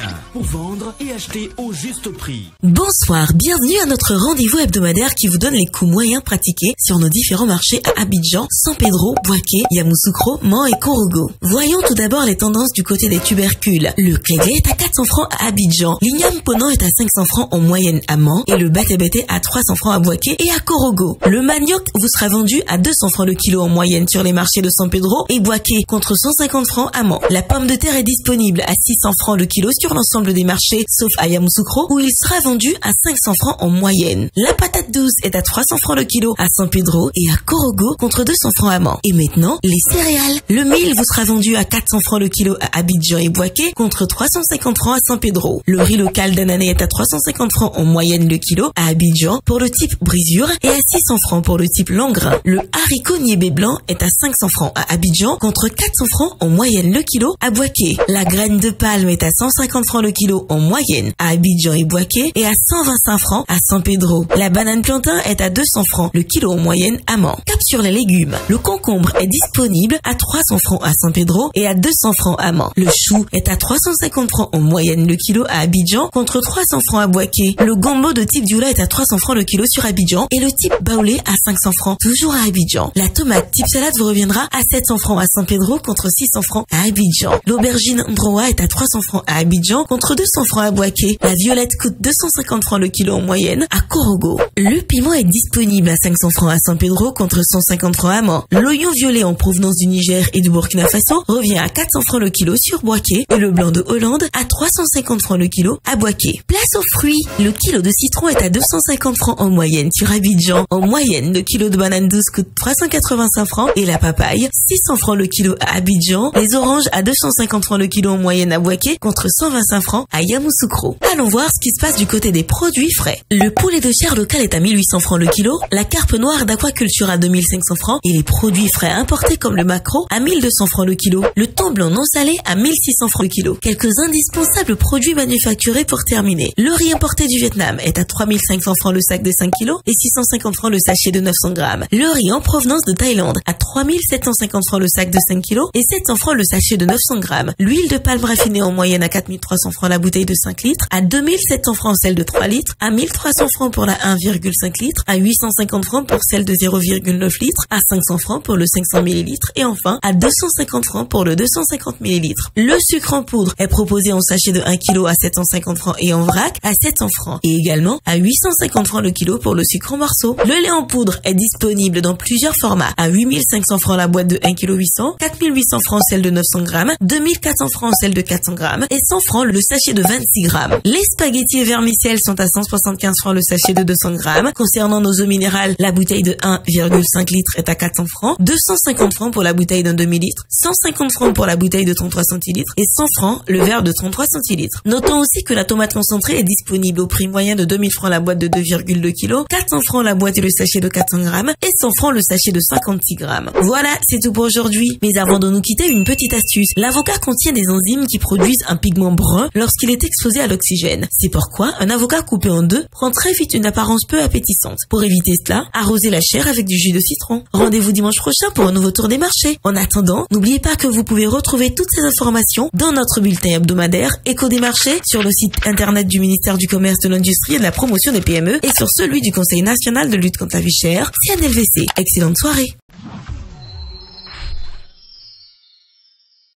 bien pour vendre et acheter au juste prix. Bonsoir, bienvenue à notre rendez-vous hebdomadaire qui vous donne les coûts moyens pratiqués sur nos différents marchés à Abidjan, San Pedro, Bouaké, Yamoussoukro, Man et Korogo. Voyons tout d'abord les tendances du côté des tubercules. Le cléglé est à 400 francs à Abidjan, l'igname ponant est à 500 francs en moyenne à Man et le bété à 300 francs à Bouaké et à Korogo. Le manioc vous sera vendu à 200 francs le kilo en moyenne sur les marchés de San Pedro et Bouaké contre 150 francs à Man. La pomme de terre est disponible à 600 francs le kilo sur l'ensemble des marchés sauf à Yamoussoukro où il sera vendu à 500 francs en moyenne. La patate douce est à 300 francs le kilo à San Pedro et à Korogo contre 200 francs à Man. Et maintenant, les céréales. Le mil vous sera vendu à 400 francs le kilo à Abidjan et Bouaké contre 350 francs à San Pedro. Le riz local d'Anané est à 350 francs en moyenne le kilo à Abidjan pour le type brisure et à 600 francs pour le type long grain. Le haricot niébé blanc est à 500 francs à Abidjan contre 400 francs en moyenne le kilo à Bouaké. La graine de palme est à 150 francs le kilo en moyenne à Abidjan et Bouaké et à 125 francs à San Pedro. La banane plantain est à 200 francs le kilo en moyenne à Man. Cap sur les légumes. Le concombre est disponible à 300 francs à San Pedro et à 200 francs à Man. Le chou est à 350 francs en moyenne le kilo à Abidjan contre 300 francs à Bouaké. Le gombo de type Dioula est à 300 francs le kilo sur Abidjan et le type baoulé à 500 francs toujours à Abidjan. La tomate type salade vous reviendra à 700 francs à San Pedro contre 600 francs à Abidjan. L'aubergine Ndroa est à 300 francs à Abidjan contre 200 francs à Bouaké. La violette coûte 250 francs le kilo en moyenne à Korogo. Le piment est disponible à 500 francs à San Pedro contre 150 francs à Man. L'oignon violet en provenance du Niger et du Burkina Faso revient à 400 francs le kilo sur Bouaké et le blanc de Hollande à 350 francs le kilo à Bouaké. Place aux fruits. Le kilo de citron est à 250 francs en moyenne sur Abidjan. En moyenne, le kilo de banane douce coûte 385 francs et la papaye 600 francs le kilo à Abidjan. Les oranges à 250 francs le kilo en moyenne à Bouaké contre 125 francs à Yamoussoukro. Allons voir ce qui se passe du côté des produits frais. Le poulet de chair local est à 1800 francs le kilo, la carpe noire d'aquaculture à 2500 francs et les produits frais importés comme le maquereau à 1200 francs le kilo. Le thon blanc non salé à 1600 francs le kilo. Quelques indispensables produits manufacturés pour terminer. Le riz importé du Vietnam est à 3500 francs le sac de 5 kilos et 650 francs le sachet de 900 grammes. Le riz en provenance de Thaïlande à 3750 francs le sac de 5 kilos et 700 francs le sachet de 900 grammes. L'huile de palme raffinée en moyenne à 4300 francs la bouteille de 5 litres, à 2700 francs celle de 3 litres, à 1300 francs pour la 1,5 litres, à 850 francs pour celle de 0,9 litres, à 500 francs pour le 500 ml et enfin à 250 francs pour le 250 ml. Le sucre en poudre est proposé en sachet de 1 kg à 750 francs et en vrac à 700 francs et également à 850 francs le kilo pour le sucre en morceaux. Le lait en poudre est disponible dans plusieurs formats à 8500 francs la boîte de 1 kg 800, 4800 francs celle de 900 grammes, 2400 francs celle de 400 grammes et 100 francs le sachet de 26 grammes. Les spaghettis et vermicelles sont à 175 francs le sachet de 200 grammes. Concernant nos eaux minérales, la bouteille de 1,5 litres est à 400 francs, 250 francs pour la bouteille d'un demi-litre, 150 francs pour la bouteille de 33 centilitres et 100 francs le verre de 33 centilitres. Notons aussi que la tomate concentrée est disponible au prix moyen de 2000 francs la boîte de 2,2 kg, 400 francs la boîte et le sachet de 400 grammes et 100 francs le sachet de 56 grammes. Voilà, c'est tout pour aujourd'hui. Mais avant de nous quitter, une petite astuce. L'avocat contient des enzymes qui produisent un pigment brun lorsqu'il est exposé à l'oxygène. C'est pourquoi un avocat coupé en deux prend très vite une apparence peu appétissante. Pour éviter cela, arrosez la chair avec du jus de citron. Rendez-vous dimanche prochain pour un nouveau tour des marchés. En attendant, n'oubliez pas que vous pouvez retrouver toutes ces informations dans notre bulletin hebdomadaire Écho des marchés sur le site internet du ministère du Commerce, de l'Industrie et de la Promotion des PME et sur celui du Conseil national de lutte contre la vie chère, CNLVC. Excellente soirée.